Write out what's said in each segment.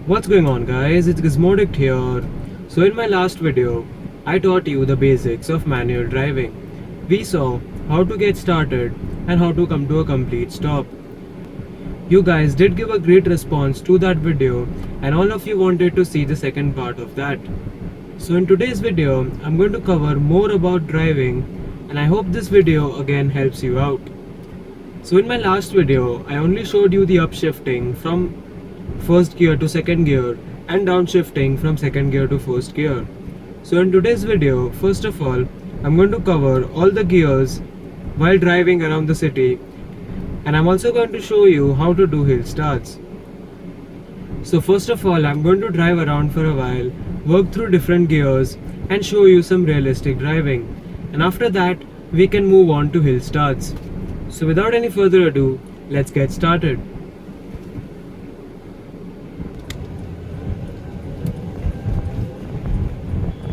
What's going on, guys? It's Gizmodic here. So in my last video, I taught you the basics of manual driving. We saw how to get started and how to come to a complete stop. You guys did give a great response to that video and all of you wanted to see the second part of that. So in today's video, I'm going to cover more about driving and I hope this video again helps you out. So in my last video, I only showed you the upshifting from first gear to second gear and downshifting from second gear to first gear. So in today's video, first of all, I'm going to cover all the gears while driving around the city, and I'm also going to show you how to do hill starts. So first of all, I'm going to drive around for a while, work through different gears and show you some realistic driving, and after that we can move on to hill starts. So without any further ado, let's get started.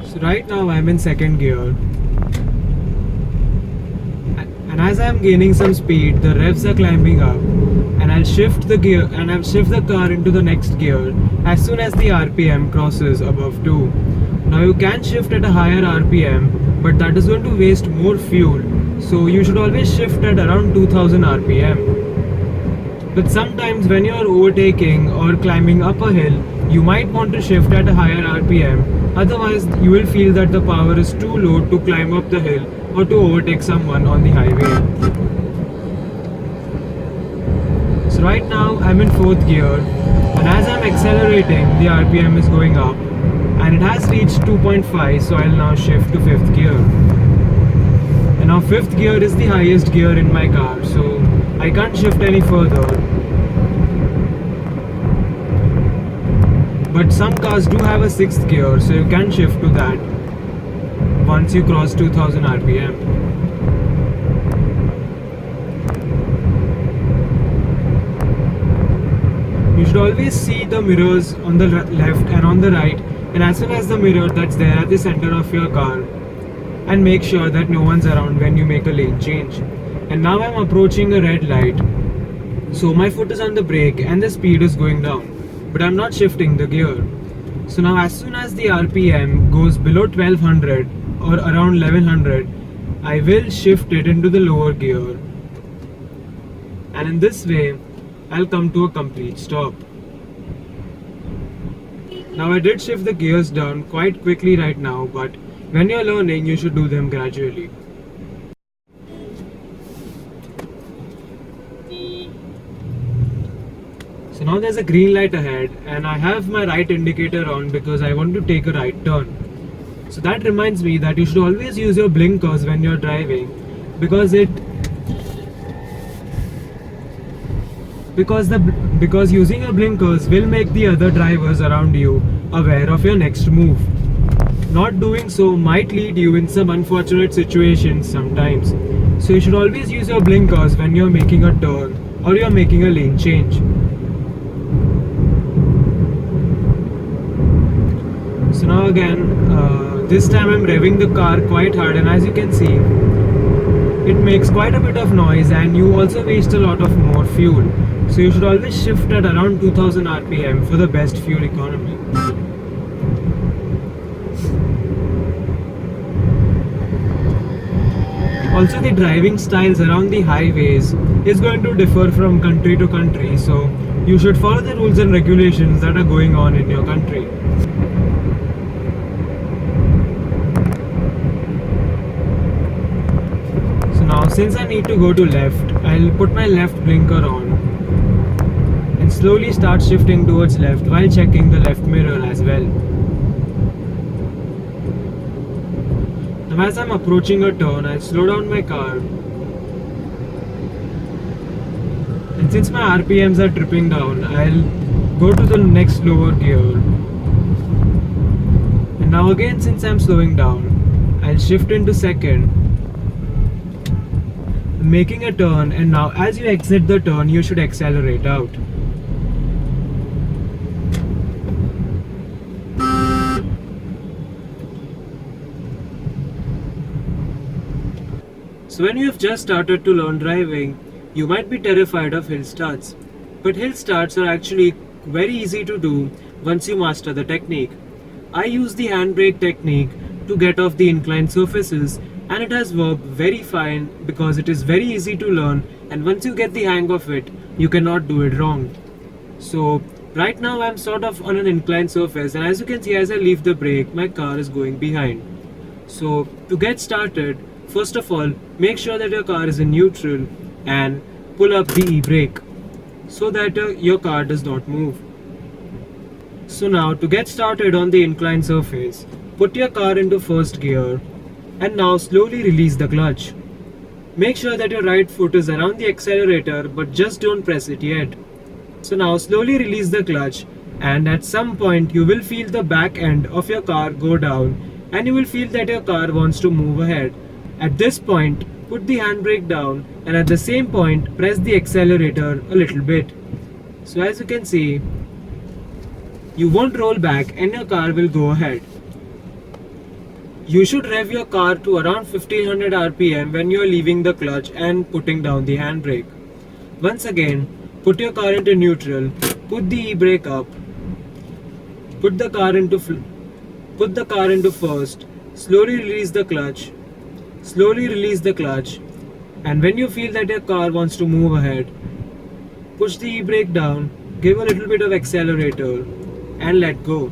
So right now I'm in second gear, and as I'm gaining some speed, the revs are climbing up, and I'll shift the gear and I'll shift the car into the next gear as soon as the RPM crosses above 2. Now you can shift at a higher RPM, but that is going to waste more fuel, so you should always shift at around 2000 RPM. But sometimes when you are overtaking or climbing up a hill, you might want to shift at a higher RPM, otherwise you will feel that the power is too low to climb up the hill or to overtake someone on the highway. So right now I'm in fourth gear, and as I'm accelerating, the RPM is going up and it has reached 2.5, so I'll now shift to fifth gear. And now fifth gear is the highest gear in my car, so I can't shift any further. But some cars do have a sixth gear, so you can shift to that once you cross 2000 RPM. You should always see the mirrors on the left and on the right, and as well as the mirror that's there at the center of your car, and make sure that no one's around when you make a lane change. And now I'm approaching a red light, so my foot is on the brake and the speed is going down, but I'm not shifting the gear. So now as soon as the RPM goes below 1200 or around 1100, I will shift it into the lower gear, and in this way I'll come to a complete stop. Now I did shift the gears down quite quickly right now, but when you're learning, you should do them gradually. So now there's a green light ahead, and I have my right indicator on because I want to take a right turn. So that reminds me that you should always use your blinkers when you're driving, because using your blinkers will make the other drivers around you aware of your next move. Not doing so might lead you in some unfortunate situations sometimes. So you should always use your blinkers when you're making a turn or you're making a lane change. So now again, this time I'm revving the car quite hard, and as you can see, it makes quite a bit of noise and you also waste a lot of more fuel. So you should always shift at around 2000 RPM for the best fuel economy. Also, the driving styles around the highways is going to differ from country to country, so you should follow the rules and regulations that are going on in your country. So now, since I need to go to left, I'll put my left blinker on and slowly start shifting towards left while checking the left mirror as well. Now as I'm approaching a turn, I'll slow down my car, and since my RPMs are tripping down, I'll go to the next lower gear. And now again, since I'm slowing down, I'll shift into second, making a turn, and now as you exit the turn, you should accelerate out. So when you have just started to learn driving, you might be terrified of hill starts. But hill starts are actually very easy to do once you master the technique. I use the handbrake technique to get off the inclined surfaces, and it has worked very fine because it is very easy to learn, and once you get the hang of it, you cannot do it wrong. So right now I'm sort of on an inclined surface, and as you can see, as I leave the brake, my car is going behind. So to get started, first of all, make sure that your car is in neutral and pull up the e-brake so that your car does not move. So now to get started on the inclined surface, put your car into first gear and now slowly release the clutch. Make sure that your right foot is around the accelerator, but just don't press it yet. So now slowly release the clutch, and at some point you will feel the back end of your car go down and you will feel that your car wants to move ahead. At this point, put the handbrake down, and at the same point press the accelerator a little bit. So as you can see, you won't roll back and your car will go ahead. You should rev your car to around 1500 rpm when you are leaving the clutch and putting down the handbrake. Once again, put your car into neutral, put the e-brake up, put the car into first, slowly release the clutch, and when you feel that your car wants to move ahead, push the e-brake down, give a little bit of accelerator and let go.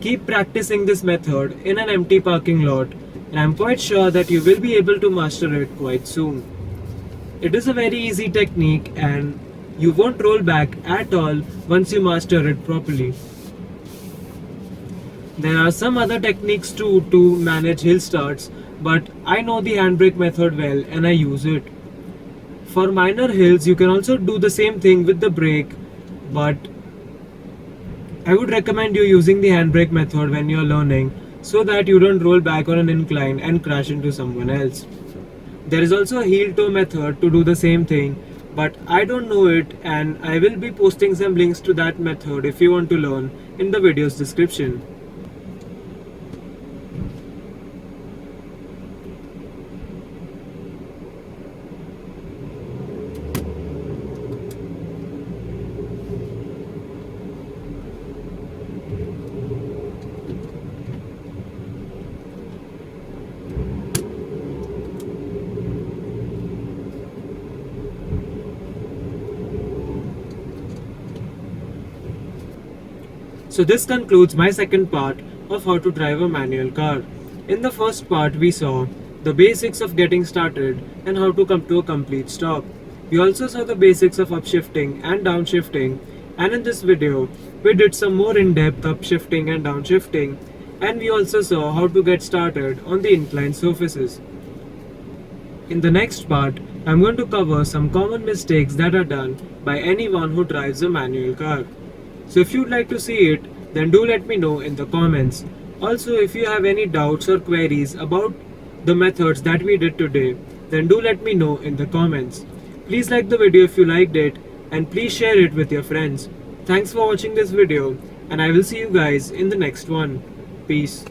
Keep practicing this method in an empty parking lot, and I'm quite sure that you will be able to master it quite soon. It is a very easy technique and you won't roll back at all once you master it properly. There are some other techniques too to manage hill starts, but I know the handbrake method well and I use it. For minor hills, you can also do the same thing with the brake, but I would recommend you using the handbrake method when you're learning so that you don't roll back on an incline and crash into someone else. There is also a heel toe method to do the same thing, but I don't know it, and I will be posting some links to that method if you want to learn in the video's description. So this concludes my second part of how to drive a manual car. In the first part, we saw the basics of getting started and how to come to a complete stop. We also saw the basics of upshifting and downshifting, and in this video, we did some more in-depth upshifting and downshifting, and we also saw how to get started on the inclined surfaces. In the next part, I'm going to cover some common mistakes that are done by anyone who drives a manual car. So if you'd like to see it, then do let me know in the comments. Also, if you have any doubts or queries about the methods that we did today, then do let me know in the comments. Please like the video if you liked it, and please share it with your friends. Thanks for watching this video, and I will see you guys in the next one. Peace.